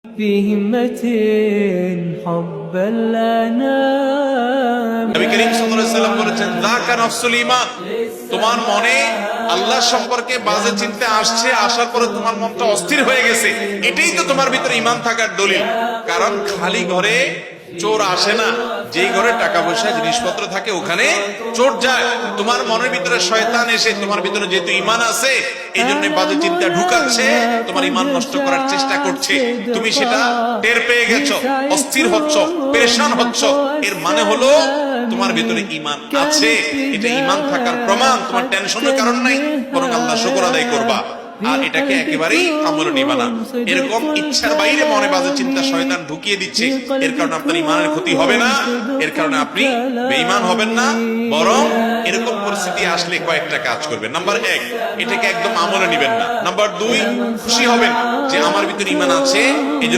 بهمة حب الأنام নবী করিম সাল্লাল্লাহু আলাইহি সাল্লাম বলেছেন যাকা নাফসুল ঈমান, তোমার মনে আল্লাহ সম্পর্কে বাজে চিন্তা আসছে, আসার পরে তোমার মনটা অস্থির হয়ে গেছে, এটাই তো তোমার ভিতরে ঈমান থাকার দলিল। কারণ খালি ঘরে চোর আসে না, যেই ঘরে টাকা পয়সা জিনিসপত্র থাকে ওখানে চোর যায়। তোমার মনের ভিতরে শয়তান এসে তোমার ভিতরে যেহেতু ঈমান আছে এই জন্য বাজে চিন্তা ঢুকাচ্ছে, তোমার ঈমান নষ্ট করার চেষ্টা করছে। তুমি সেটা টের পেয়ে গেছো, অস্থির হচ্ছ, পেরেশান হচ্ছ, এর মানে হলো তোমার ভিতরে ঈমান আছে। এটা ঈমান থাকার প্রমাণ। তোমার টেনশনের কারণ নাই, বরং আল্লাহ শুকর আদায় করবা। আর এটাকে একেবারেই আমলে নিবা না। এরকম ইচ্ছার বাইরে মনে বাজে চিন্তা শয়তান ঢুকিয়ে দিচ্ছে, এর কারণে আপনার ঈমানের ক্ষতি হবে না, এর কারণে আপনি বেঈমান হবেন না, বরং এরকম পরিস্থিতি আসলে কয়েকটা কাজ করবেন। নাম্বার 1, এটাকে একদম আমলে নিবেন না। নাম্বার 2, খুশি হবেন যে আমার ভিতরে ঈমান আছে।